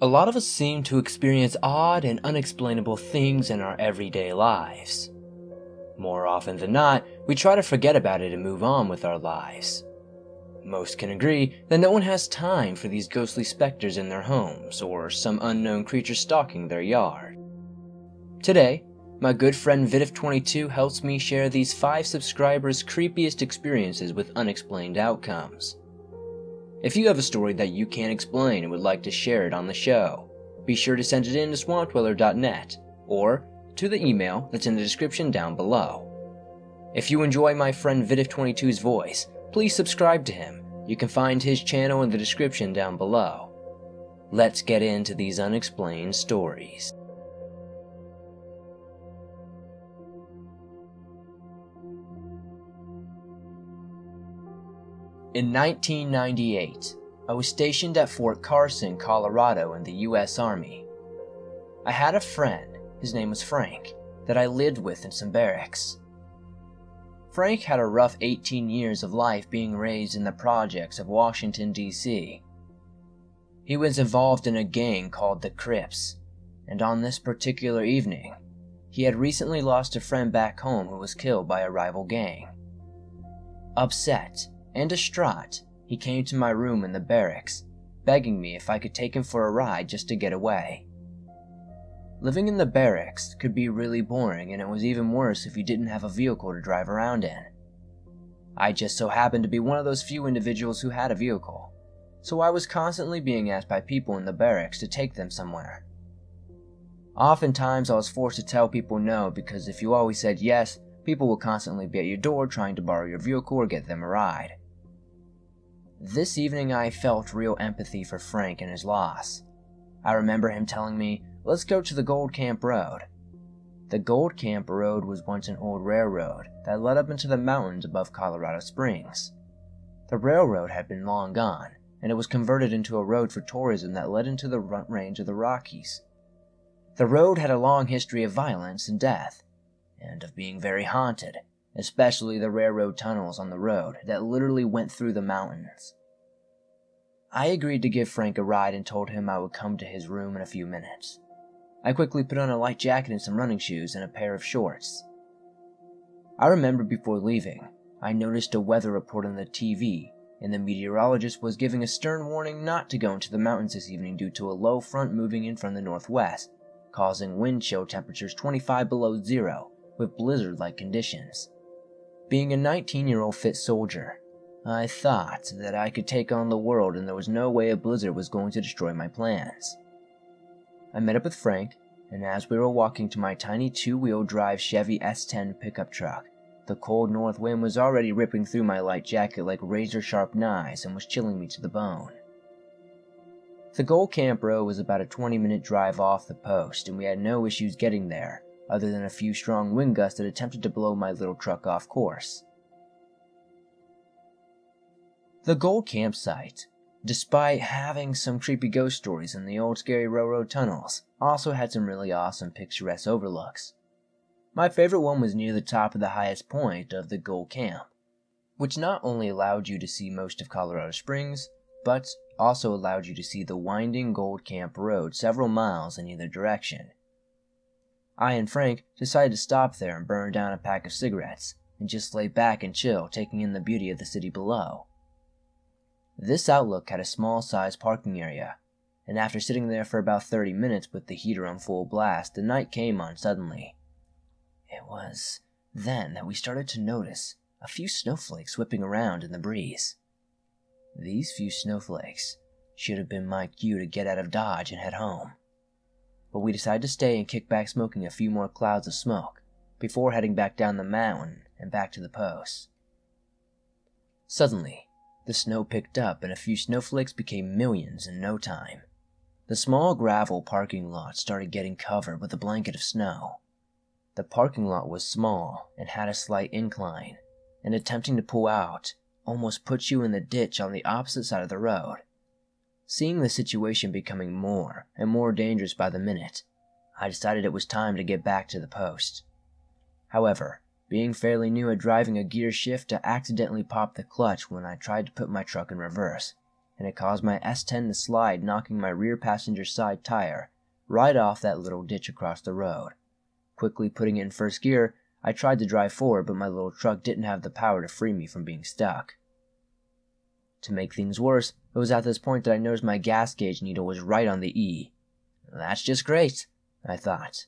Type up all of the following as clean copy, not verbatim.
A lot of us seem to experience odd and unexplainable things in our everyday lives. More often than not, we try to forget about it and move on with our lives. Most can agree that no one has time for these ghostly specters in their homes or some unknown creature stalking their yard. Today, my good friend Vidiv22 helps me share these 5 subscribers' creepiest experiences with unexplained outcomes. If you have a story that you can't explain and would like to share it on the show, be sure to send it in to swampdweller.net or to the email that's in the description down below. If you enjoy my friend Vidiv22's voice, please subscribe to him. You can find his channel in the description down below. Let's get into these unexplained stories. In 1998, I was stationed at Fort Carson, Colorado in the U.S. Army. I had a friend, his name was Frank, that I lived with in some barracks. Frank had a rough 18 years of life being raised in the projects of Washington, D.C. He was involved in a gang called the Crips, and on this particular evening, he had recently lost a friend back home who was killed by a rival gang. Upset and distraught, he came to my room in the barracks, begging me if I could take him for a ride just to get away. Living in the barracks could be really boring, and it was even worse if you didn't have a vehicle to drive around in. I just so happened to be one of those few individuals who had a vehicle, so I was constantly being asked by people in the barracks to take them somewhere. Oftentimes I was forced to tell people no, because if you always said yes, people would constantly be at your door trying to borrow your vehicle or get them a ride. This evening I felt real empathy for Frank and his loss. I remember him telling me, "Let's go to the Gold Camp Road." The Gold Camp Road was once an old railroad that led up into the mountains above Colorado Springs. The railroad had been long gone, and it was converted into a road for tourism that led into the front range of the Rockies. The road had a long history of violence and death, and of being very haunted, especially the railroad tunnels on the road that literally went through the mountains. I agreed to give Frank a ride and told him I would come to his room in a few minutes. I quickly put on a light jacket and some running shoes and a pair of shorts. I remember before leaving, I noticed a weather report on the TV, and the meteorologist was giving a stern warning not to go into the mountains this evening due to a low front moving in from the northwest, causing wind chill temperatures 25 below zero with blizzard-like conditions. Being a 19-year-old fit soldier, I thought that I could take on the world and there was no way a blizzard was going to destroy my plans. I met up with Frank, and as we were walking to my tiny 2-wheel drive Chevy S10 pickup truck, the cold north wind was already ripping through my light jacket like razor-sharp knives and was chilling me to the bone. The Gold Camp Road was about a 20-minute drive off the post, and we had no issues getting there, other than a few strong wind gusts that attempted to blow my little truck off course. The Gold Campsite, despite having some creepy ghost stories in the old scary railroad tunnels, also had some really awesome picturesque overlooks. My favorite one was near the top of the highest point of the Gold Camp, which not only allowed you to see most of Colorado Springs, but also allowed you to see the winding Gold Camp Road several miles in either direction. I and Frank decided to stop there and burn down a pack of cigarettes, and just lay back and chill, taking in the beauty of the city below. This outlook had a small-sized parking area, and after sitting there for about 30 minutes with the heater on full blast, the night came on suddenly. It was then that we started to notice a few snowflakes whipping around in the breeze. These few snowflakes should have been my cue to get out of Dodge and head home. But we decided to stay and kick back smoking a few more clouds of smoke before heading back down the mountain and back to the post. Suddenly, the snow picked up and a few snowflakes became millions in no time. The small gravel parking lot started getting covered with a blanket of snow. The parking lot was small and had a slight incline, and attempting to pull out almost put you in the ditch on the opposite side of the road. Seeing the situation becoming more and more dangerous by the minute, I decided it was time to get back to the post. However, being fairly new at driving a gear shift, I accidentally popped the clutch when I tried to put my truck in reverse, and it caused my S10 to slide, knocking my rear passenger side tire right off that little ditch across the road. Quickly putting it in first gear, I tried to drive forward, but my little truck didn't have the power to free me from being stuck. To make things worse, it was at this point that I noticed my gas gauge needle was right on the E. That's just great, I thought.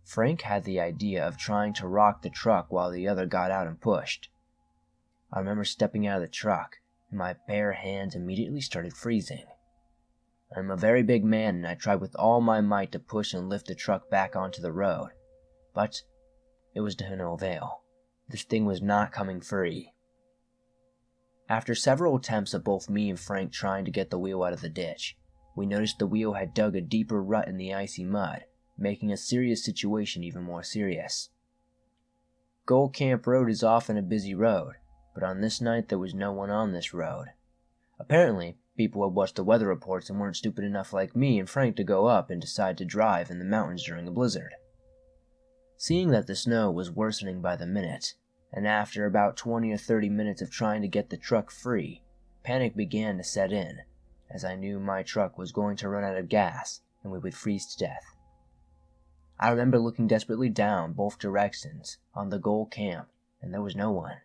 Frank had the idea of trying to rock the truck while the other got out and pushed. I remember stepping out of the truck, and my bare hands immediately started freezing. I'm a very big man, and I tried with all my might to push and lift the truck back onto the road, but it was to no avail. This thing was not coming free. After several attempts of both me and Frank trying to get the wheel out of the ditch, we noticed the wheel had dug a deeper rut in the icy mud, making a serious situation even more serious. Gold Camp Road is often a busy road, but on this night there was no one on this road. Apparently, people had watched the weather reports and weren't stupid enough like me and Frank to go up and decide to drive in the mountains during a blizzard. Seeing that the snow was worsening by the minute, and after about 20 or 30 minutes of trying to get the truck free, panic began to set in, as I knew my truck was going to run out of gas and we would freeze to death. I remember looking desperately down both directions on the Gold Camp, and there was no one.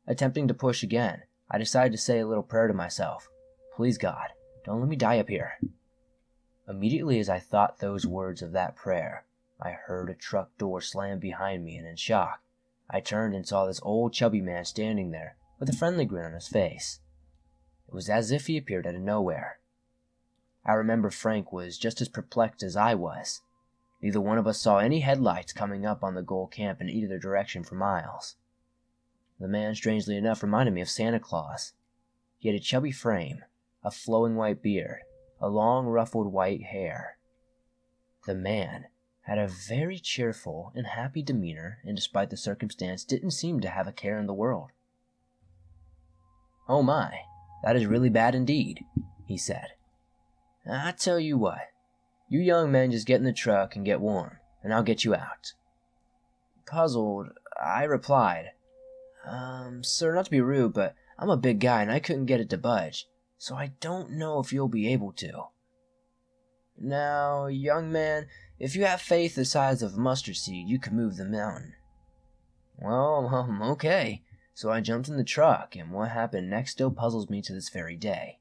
Attempting to push again, I decided to say a little prayer to myself. Please God, don't let me die up here. Immediately as I thought those words of that prayer, I heard a truck door slam behind me, and in shock, I turned and saw this old chubby man standing there with a friendly grin on his face. It was as if he appeared out of nowhere. I remember Frank was just as perplexed as I was. Neither one of us saw any headlights coming up on the Gold Camp in either direction for miles. The man, strangely enough, reminded me of Santa Claus. He had a chubby frame, a flowing white beard, a long ruffled white hair. The man had a very cheerful and happy demeanor, and despite the circumstance, didn't seem to have a care in the world. "Oh my, that is really bad indeed," he said. "I tell you what, you young men just get in the truck and get warm, and I'll get you out." Puzzled, I replied, Sir, not to be rude, but I'm a big guy and I couldn't get it to budge, so I don't know if you'll be able to." "Now, young man, if you have faith the size of a mustard seed, you can move the mountain." Well, okay. So I jumped in the truck, and what happened next still puzzles me to this very day.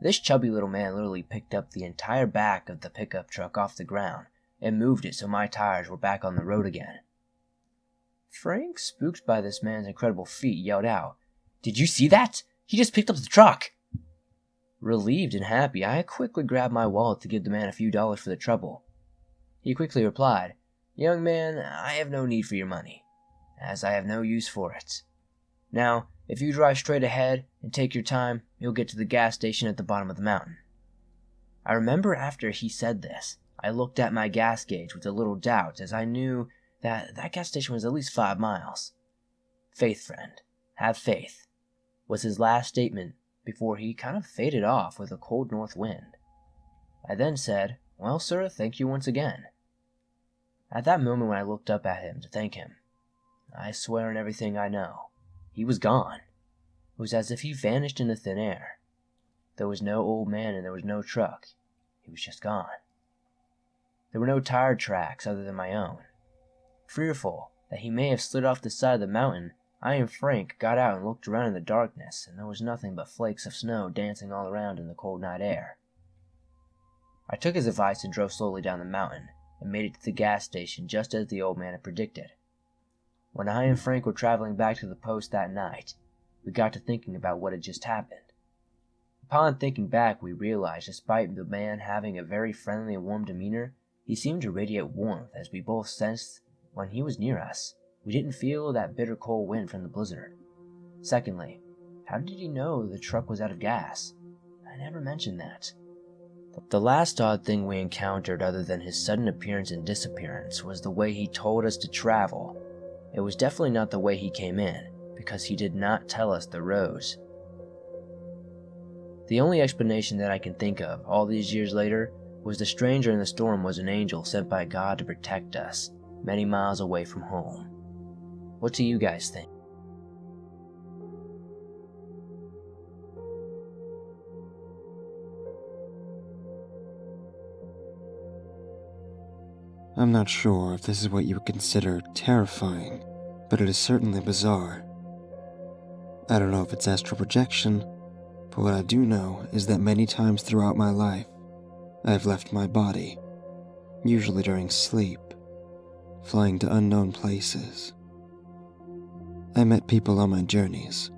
This chubby little man literally picked up the entire back of the pickup truck off the ground and moved it so my tires were back on the road again. Frank, spooked by this man's incredible feat, yelled out, "Did you see that? He just picked up the truck!" Relieved and happy, I quickly grabbed my wallet to give the man a few dollars for the trouble. He quickly replied, "Young man, I have no need for your money, as I have no use for it. Now, if you drive straight ahead and take your time, you'll get to the gas station at the bottom of the mountain." I remember after he said this, I looked at my gas gauge with a little doubt, as I knew that gas station was at least 5 miles. "Faith, friend, have faith," was his last statement before he kind of faded off with a cold north wind. I then said, "Well, sir, thank you once again." At that moment when I looked up at him to thank him, I swear on everything I know, he was gone. It was as if he vanished into thin air. There was no old man and there was no truck. He was just gone. There were no tire tracks other than my own. Fearful that he may have slid off the side of the mountain, I and Frank got out and looked around in the darkness, and there was nothing but flakes of snow dancing all around in the cold night air. I took his advice and drove slowly down the mountain, and made it to the gas station just as the old man had predicted. When I and Frank were traveling back to the post that night, we got to thinking about what had just happened. Upon thinking back, we realized, despite the man having a very friendly and warm demeanor, he seemed to radiate warmth, as we both sensed when he was near us. We didn't feel that bitter cold wind from the blizzard. Secondly, how did he know the truck was out of gas? I never mentioned that. The last odd thing we encountered other than his sudden appearance and disappearance was the way he told us to travel. It was definitely not the way he came in, because he did not tell us the roads. The only explanation that I can think of all these years later was the stranger in the storm was an angel sent by God to protect us, many miles away from home. What do you guys think? I'm not sure if this is what you would consider terrifying, but it is certainly bizarre. I don't know if it's astral projection, but what I do know is that many times throughout my life, I've left my body, usually during sleep, flying to unknown places. I met people on my journeys.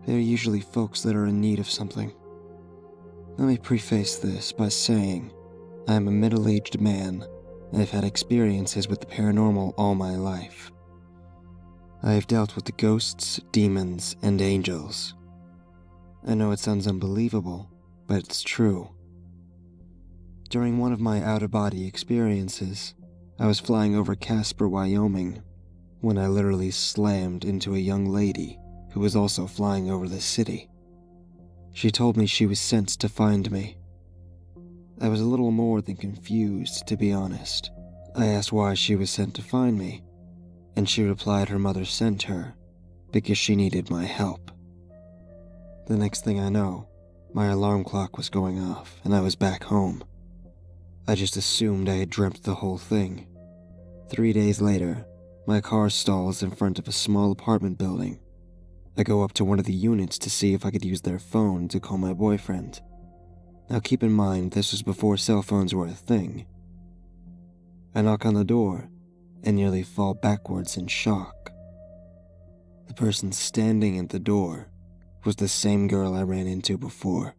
They're usually folks that are in need of something. Let me preface this by saying I am a middle-aged man and I've had experiences with the paranormal all my life. I have dealt with the ghosts, demons, and angels. I know it sounds unbelievable, but it's true. During one of my out-of-body experiences, I was flying over Casper, Wyoming, when I literally slammed into a young lady who was also flying over the city. She told me she was sent to find me. I was a little more than confused, to be honest. I asked why she was sent to find me, and she replied her mother sent her because she needed my help. The next thing I know, my alarm clock was going off and I was back home. I just assumed I had dreamt the whole thing. 3 days later, my car stalls in front of a small apartment building. I go up to one of the units to see if I could use their phone to call my boyfriend. Now keep in mind, this was before cell phones were a thing. I knock on the door and nearly fall backwards in shock. The person standing at the door was the same girl I ran into before.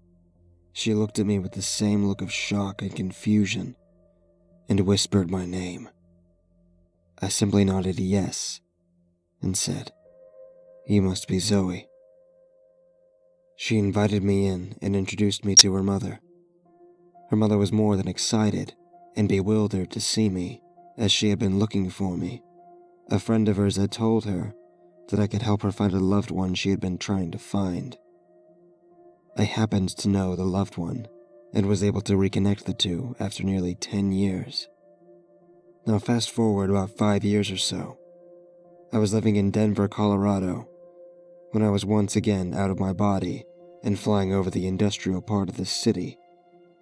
She looked at me with the same look of shock and confusion and whispered my name. I simply nodded yes and said, "You must be Zoe." She invited me in and introduced me to her mother. Her mother was more than excited and bewildered to see me, as she had been looking for me. A friend of hers had told her that I could help her find a loved one she had been trying to find. I happened to know the loved one and was able to reconnect the two after nearly 10 years. Now fast forward about 5 years or so. I was living in Denver, Colorado, when I was once again out of my body and flying over the industrial part of the city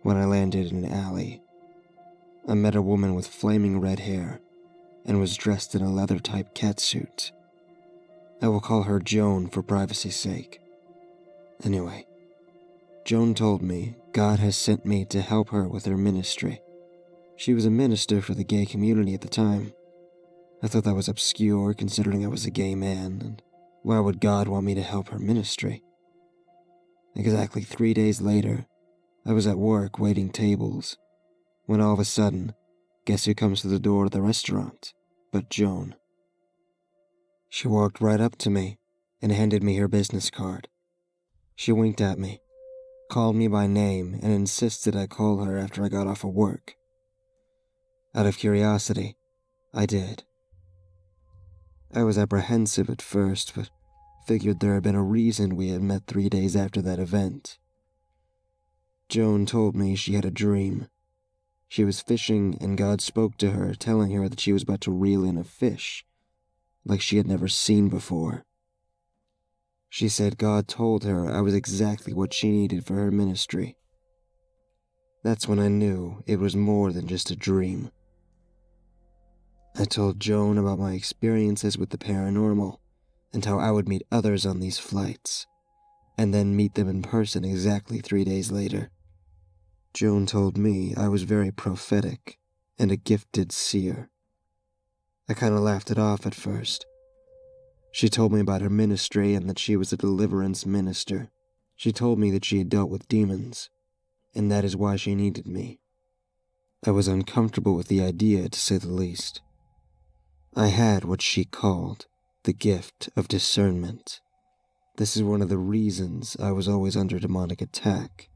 when I landed in an alley. I met a woman with flaming red hair and was dressed in a leather-type catsuit. I will call her Joan for privacy's sake. Anyway, Joan told me God has sent me to help her with her ministry. She was a minister for the gay community at the time. I thought that was obscure considering I was a gay man, and why would God want me to help her ministry? Exactly 3 days later, I was at work waiting tables, when all of a sudden, guess who comes to the door of the restaurant but Joan? She walked right up to me and handed me her business card. She winked at me, called me by name, and insisted I call her after I got off of work. Out of curiosity, I did. I was apprehensive at first, but figured there had been a reason we had met 3 days after that event. Joan told me she had a dream. She was fishing and God spoke to her, telling her that she was about to reel in a fish, like she had never seen before. She said God told her I was exactly what she needed for her ministry. That's when I knew it was more than just a dream. I told Joan about my experiences with the paranormal and how I would meet others on these flights, and then meet them in person exactly 3 days later. Joan told me I was very prophetic and a gifted seer. I kind of laughed it off at first. She told me about her ministry and that she was a deliverance minister. She told me that she had dealt with demons, and that is why she needed me. I was uncomfortable with the idea, to say the least. I had what she called the gift of discernment. This is one of the reasons I was always under demonic attack,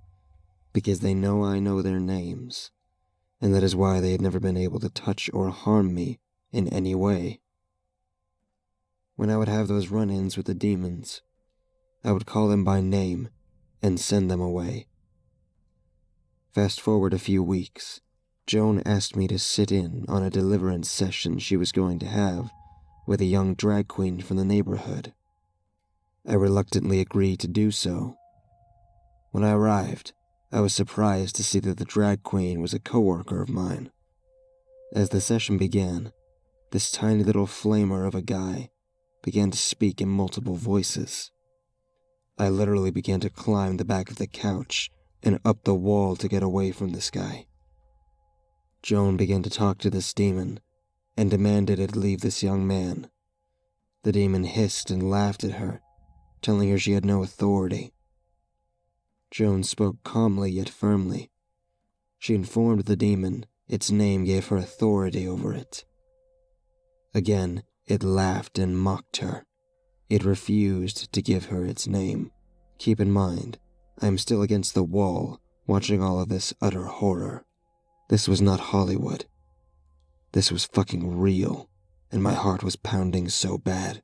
because they know I know their names, and that is why they have never been able to touch or harm me in any way. When I would have those run-ins with the demons, I would call them by name and send them away. Fast forward a few weeks, Joan asked me to sit in on a deliverance session she was going to have with a young drag queen from the neighborhood. I reluctantly agreed to do so. When I arrived, I was surprised to see that the drag queen was a coworker of mine. As the session began, this tiny little flamer of a guy began to speak in multiple voices. I literally began to climb the back of the couch and up the wall to get away from this guy. Joan began to talk to this demon and demanded it leave this young man. The demon hissed and laughed at her, telling her she had no authority. Joan spoke calmly yet firmly. She informed the demon its name gave her authority over it. Again, it laughed and mocked her. It refused to give her its name. Keep in mind, I am still against the wall, watching all of this utter horror. This was not Hollywood. This was fucking real, and my heart was pounding so bad,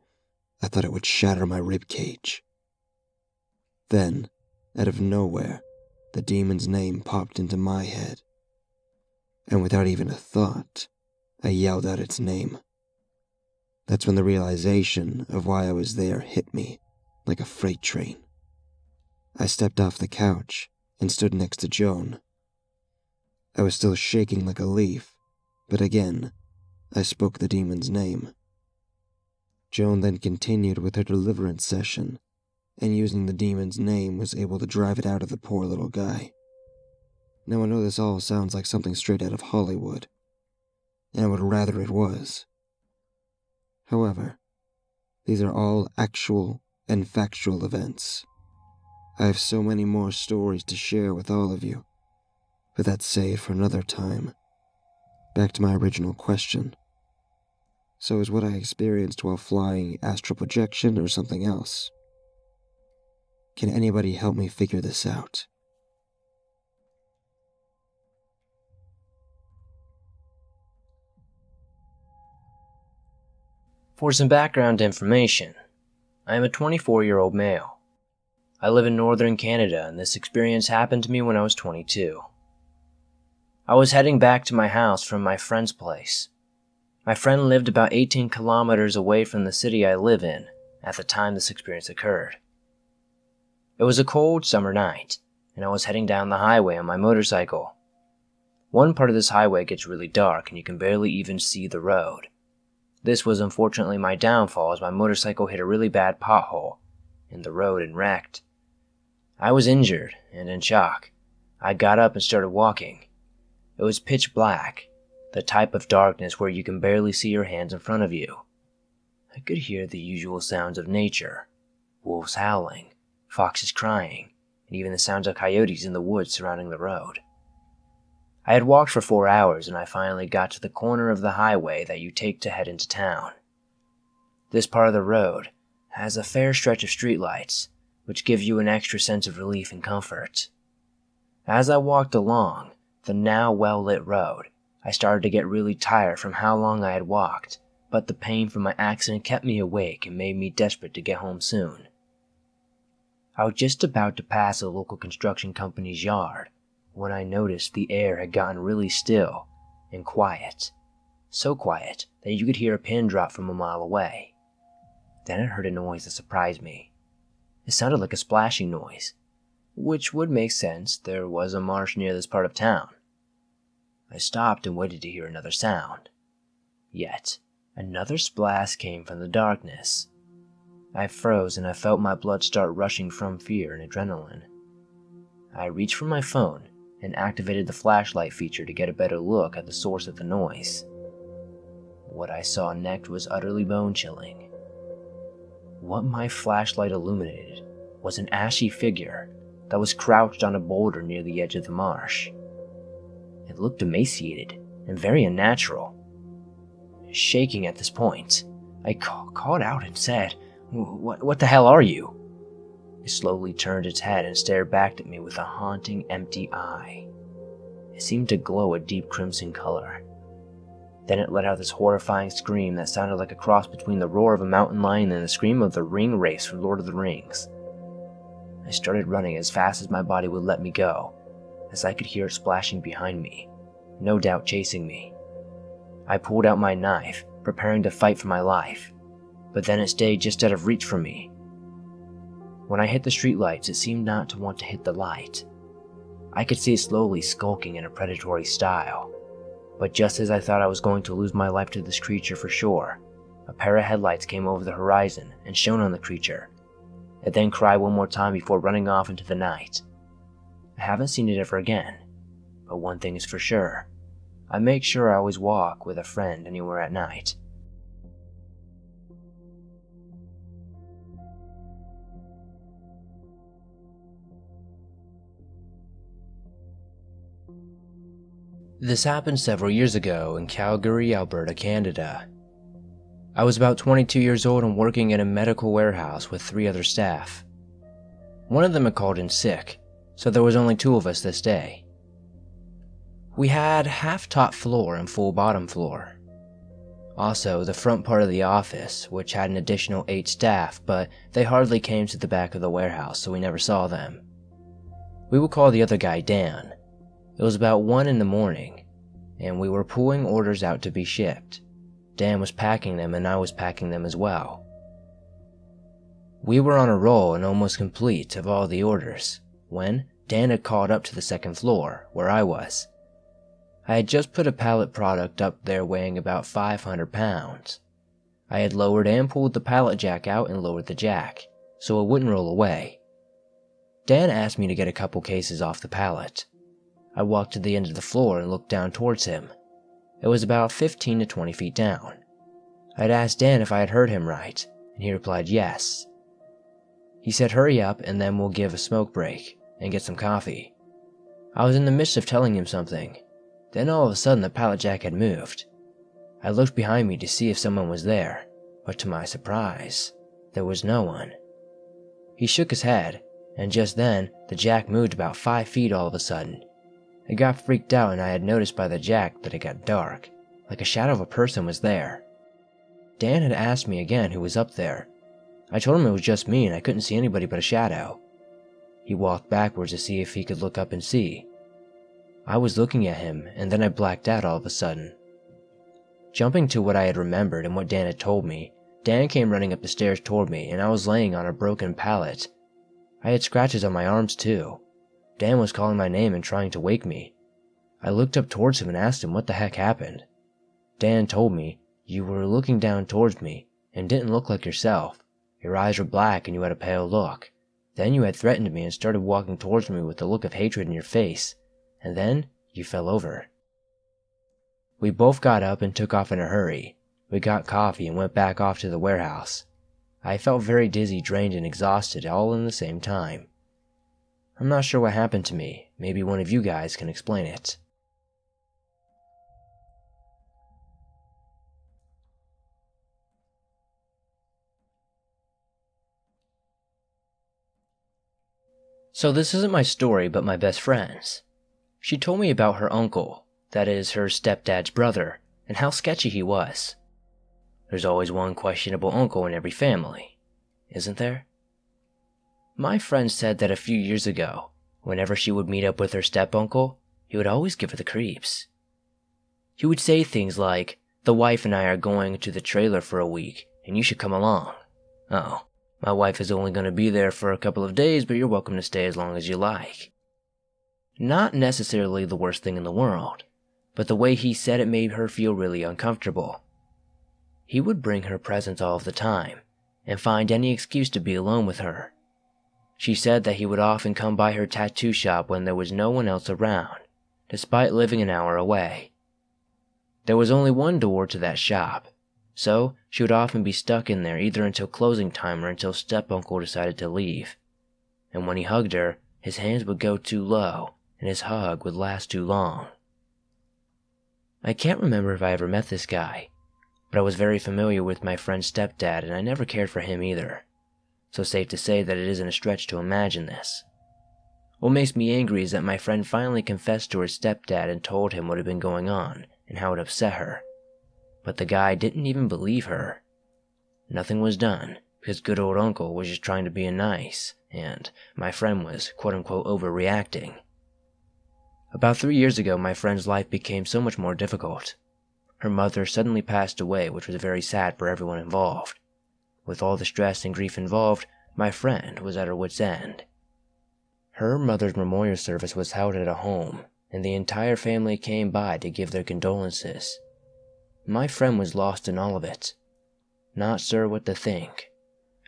I thought it would shatter my ribcage. Then, out of nowhere, the demon's name popped into my head. And without even a thought, I yelled out its name. That's when the realization of why I was there hit me, like a freight train. I stepped off the couch and stood next to Joan. I was still shaking like a leaf, but again, I spoke the demon's name. Joan then continued with her deliverance session, and using the demon's name was able to drive it out of the poor little guy. Now I know this all sounds like something straight out of Hollywood, and I would rather it was. However, these are all actual and factual events. I have so many more stories to share with all of you, but that's saved for another time. Back to my original question. So is what I experienced while flying astral projection or something else? Can anybody help me figure this out? For some background information, I am a 24-year-old male. I live in northern Canada, and this experience happened to me when I was 22. I was heading back to my house from my friend's place. My friend lived about 18 kilometers away from the city I live in at the time this experience occurred. It was a cold summer night, and I was heading down the highway on my motorcycle. One part of this highway gets really dark, and you can barely even see the road. This was unfortunately my downfall, as my motorcycle hit a really bad pothole in the road and wrecked. I was injured and in shock. I got up and started walking. It was pitch black, the type of darkness where you can barely see your hands in front of you. I could hear the usual sounds of nature, wolves howling, foxes crying, and even the sounds of coyotes in the woods surrounding the road. I had walked for 4 hours, and I finally got to the corner of the highway that you take to head into town. This part of the road has a fair stretch of streetlights, which give you an extra sense of relief and comfort. As I walked along the now well-lit road, I started to get really tired from how long I had walked, but the pain from my accident kept me awake and made me desperate to get home soon. I was just about to pass a local construction company's yard when I noticed the air had gotten really still and quiet. So quiet that you could hear a pin drop from a mile away. Then I heard a noise that surprised me. It sounded like a splashing noise, which would make sense. There was a marsh near this part of town. I stopped and waited to hear another sound. Yet, another splash came from the darkness. I froze and I felt my blood start rushing from fear and adrenaline. I reached for my phone and activated the flashlight feature to get a better look at the source of the noise. What I saw next was utterly bone-chilling. What my flashlight illuminated was an ashy figure that was crouched on a boulder near the edge of the marsh. It looked emaciated and very unnatural. Shaking at this point, I called out and said, What the hell are you?" It slowly turned its head and stared back at me with a haunting, empty eye. It seemed to glow a deep crimson color. Then it let out this horrifying scream that sounded like a cross between the roar of a mountain lion and the scream of the ring wraiths from Lord of the Rings. I started running as fast as my body would let me go, as I could hear it splashing behind me, no doubt chasing me. I pulled out my knife, preparing to fight for my life, but then it stayed just out of reach for me. When I hit the streetlights, it seemed not to want to hit the light. I could see it slowly skulking in a predatory style. But just as I thought I was going to lose my life to this creature for sure, a pair of headlights came over the horizon and shone on the creature. It then cried one more time before running off into the night. I haven't seen it ever again, but one thing is for sure. I make sure I always walk with a friend anywhere at night. This happened several years ago in Calgary, Alberta, Canada. I was about 22 years old and working in a medical warehouse with 3 other staff. One of them had called in sick, so there was only 2 of us this day. We had half top floor and full bottom floor. Also, the front part of the office, which had an additional 8 staff, but they hardly came to the back of the warehouse, so we never saw them. We would call the other guy Dan. It was about 1 in the morning, and we were pulling orders out to be shipped. Dan was packing them and I was packing them as well. We were on a roll and almost complete of all the orders, when Dan had called up to the 2nd floor, where I was. I had just put a pallet product up there weighing about 500 pounds. I had lowered and pulled the pallet jack out and lowered the jack, so it wouldn't roll away. Dan asked me to get a couple cases off the pallet. I walked to the end of the floor and looked down towards him. It was about 15 to 20 feet down. I had asked Dan if I had heard him right, and he replied yes. He said hurry up and then we'll give a smoke break and get some coffee. I was in the midst of telling him something. Then all of a sudden the pallet jack had moved. I looked behind me to see if someone was there, but to my surprise, there was no one. He shook his head, and just then the jack moved about 5 feet all of a sudden. I got freaked out and I had noticed by the jack that it got dark, like a shadow of a person was there. Dan had asked me again who was up there. I told him it was just me and I couldn't see anybody but a shadow. He walked backwards to see if he could look up and see. I was looking at him and then I blacked out all of a sudden. Jumping to what I had remembered and what Dan had told me, Dan came running up the stairs toward me and I was laying on a broken pallet. I had scratches on my arms too. Dan was calling my name and trying to wake me. I looked up towards him and asked him what the heck happened. Dan told me, "You were looking down towards me and didn't look like yourself. Your eyes were black and you had a pale look. Then you had threatened me and started walking towards me with a look of hatred in your face, and then you fell over." We both got up and took off in a hurry. We got coffee and went back off to the warehouse. I felt very dizzy, drained, and exhausted all in the same time. I'm not sure what happened to me. Maybe one of you guys can explain it. So this isn't my story, but my best friend's. She told me about her uncle, that is, her stepdad's brother, and how sketchy he was. There's always one questionable uncle in every family, isn't there? My friend said that a few years ago, whenever she would meet up with her step-uncle, he would always give her the creeps. He would say things like, "The wife and I are going to the trailer for a week, and you should come along. Oh, my wife is only going to be there for a couple of days, but you're welcome to stay as long as you like." Not necessarily the worst thing in the world, but the way he said it made her feel really uncomfortable. He would bring her presents all of the time, and find any excuse to be alone with her. She said that he would often come by her tattoo shop when there was no one else around, despite living an hour away. There was only one door to that shop, so she would often be stuck in there either until closing time or until step-uncle decided to leave. And when he hugged her, his hands would go too low, and his hug would last too long. I can't remember if I ever met this guy, but I was very familiar with my friend's stepdad and I never cared for him either. So safe to say that it isn't a stretch to imagine this. What makes me angry is that my friend finally confessed to her stepdad and told him what had been going on and how it upset her. But the guy didn't even believe her. Nothing was done because good old uncle was just trying to be nice and my friend was quote-unquote overreacting. About 3 years ago, my friend's life became so much more difficult. Her mother suddenly passed away, which was very sad for everyone involved. With all the stress and grief involved, my friend was at her wit's end. Her mother's memorial service was held at a home, and the entire family came by to give their condolences. My friend was lost in all of it, not sure what to think.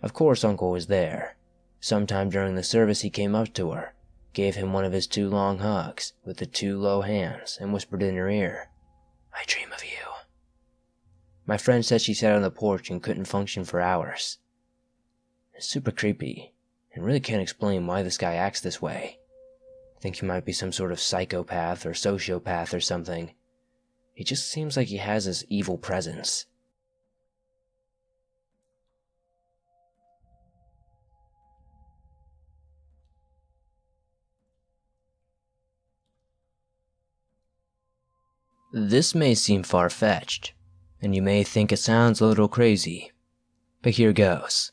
Of course Uncle was there. Sometime during the service he came up to her, gave him one of his 2 long hugs with the 2 low hands, and whispered in her ear, "I dream of you." My friend said she sat on the porch and couldn't function for hours. It's super creepy, and really can't explain why this guy acts this way. I think he might be some sort of psychopath or sociopath or something. He just seems like he has this evil presence. This may seem far-fetched, and you may think it sounds a little crazy, but here goes.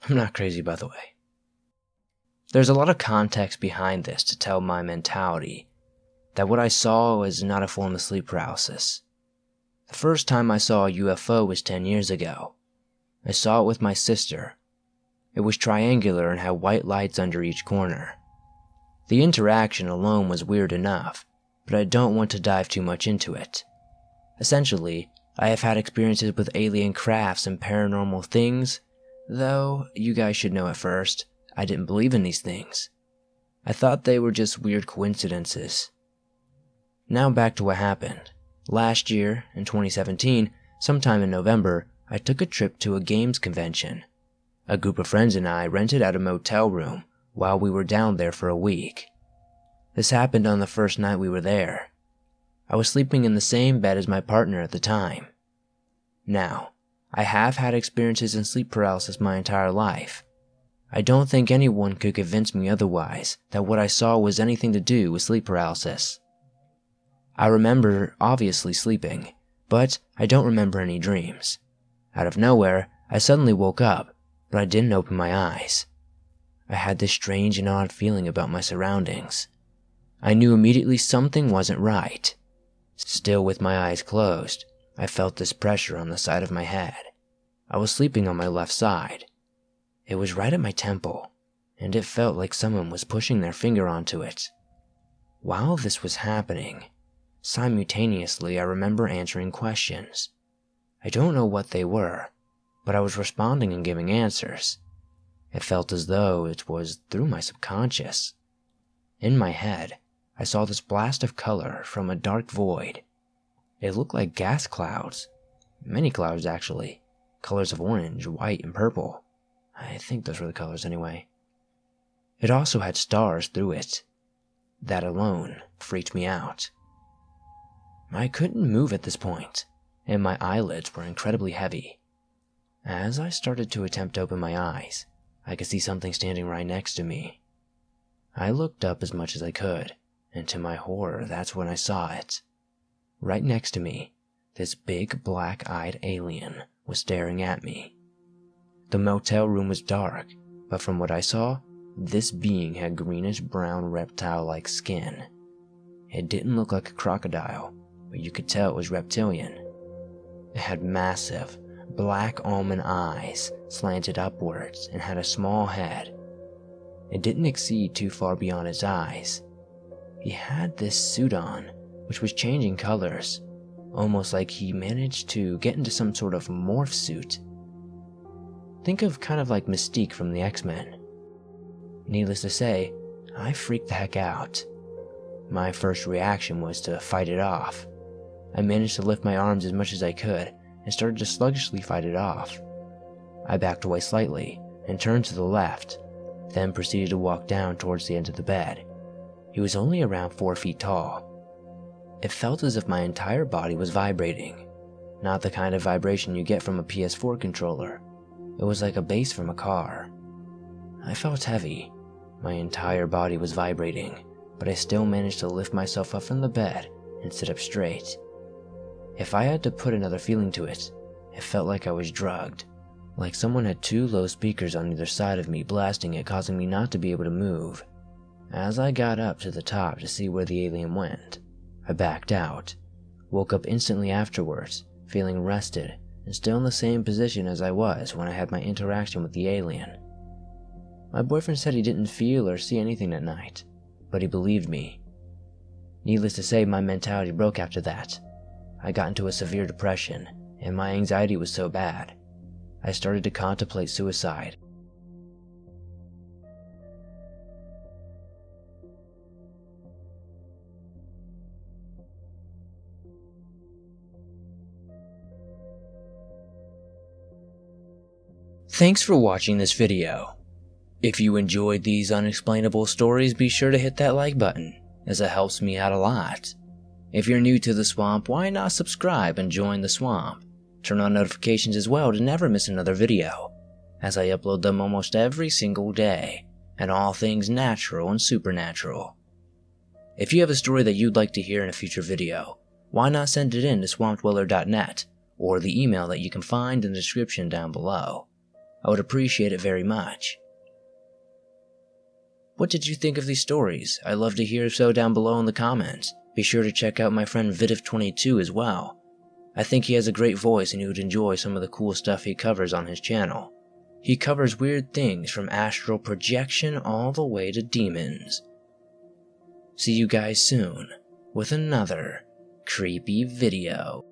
I'm not crazy, by the way. There's a lot of context behind this to tell my mentality that what I saw was not a form of sleep paralysis. The first time I saw a UFO was 10 years ago. I saw it with my sister. It was triangular and had white lights under each corner. The interaction alone was weird enough, but I don't want to dive too much into it. Essentially, I have had experiences with alien crafts and paranormal things, though you guys should know at first, I didn't believe in these things. I thought they were just weird coincidences. Now back to what happened. Last year, in 2017, sometime in November, I took a trip to a games convention. A group of friends and I rented out a motel room while we were down there for a week. This happened on the first night we were there. I was sleeping in the same bed as my partner at the time. Now, I have had experiences in sleep paralysis my entire life. I don't think anyone could convince me otherwise that what I saw was anything to do with sleep paralysis. I remember obviously sleeping, but I don't remember any dreams. Out of nowhere, I suddenly woke up, but I didn't open my eyes. I had this strange and odd feeling about my surroundings. I knew immediately something wasn't right. Still with my eyes closed, I felt this pressure on the side of my head. I was sleeping on my left side. It was right at my temple, and it felt like someone was pushing their finger onto it. While this was happening, simultaneously I remember answering questions. I don't know what they were, but I was responding and giving answers. It felt as though it was through my subconscious. In my head, I saw this blast of color from a dark void. It looked like gas clouds. Many clouds, actually. Colors of orange, white, and purple. I think those were the colors anyway. It also had stars through it. That alone freaked me out. I couldn't move at this point, and my eyelids were incredibly heavy. As I started to attempt to open my eyes, I could see something standing right next to me. I looked up as much as I could, and to my horror, that's when I saw it. Right next to me, this big black-eyed alien was staring at me. The motel room was dark, but from what I saw, this being had greenish-brown reptile-like skin. It didn't look like a crocodile, but you could tell it was reptilian. It had massive, black almond eyes slanted upwards and had a small head. It didn't exceed too far beyond its eyes. He had this suit on, which was changing colors, almost like he managed to get into some sort of morph suit. Think of kind of like Mystique from the X-Men. Needless to say, I freaked the heck out. My first reaction was to fight it off. I managed to lift my arms as much as I could and started to sluggishly fight it off. I backed away slightly and turned to the left, then proceeded to walk down towards the end of the bed. He was only around 4 feet tall. It felt as if my entire body was vibrating, not the kind of vibration you get from a PS4 controller. It was like a bass from a car. I felt heavy. My entire body was vibrating, but I still managed to lift myself up from the bed and sit up straight. If I had to put another feeling to it, it felt like I was drugged, like someone had 2 low speakers on either side of me blasting it, causing me not to be able to move. As I got up to the top to see where the alien went, I backed out, woke up instantly afterwards, feeling rested and still in the same position as I was when I had my interaction with the alien. My boyfriend said he didn't feel or see anything that night, but he believed me. Needless to say, my mentality broke after that. I got into a severe depression, and my anxiety was so bad, I started to contemplate suicide. Thanks for watching this video. If you enjoyed these unexplainable stories, be sure to hit that like button, as it helps me out a lot. If you're new to the swamp, why not subscribe and join the swamp? Turn on notifications as well to never miss another video, as I upload them almost every single day, and all things natural and supernatural. If you have a story that you'd like to hear in a future video, why not send it in to swampdweller.net, or the email that you can find in the description down below. I would appreciate it very much. What did you think of these stories? I'd love to hear so down below in the comments. Be sure to check out my friend Vidiv22 as well. I think he has a great voice and you would enjoy some of the cool stuff he covers on his channel. He covers weird things from astral projection all the way to demons. See you guys soon with another creepy video.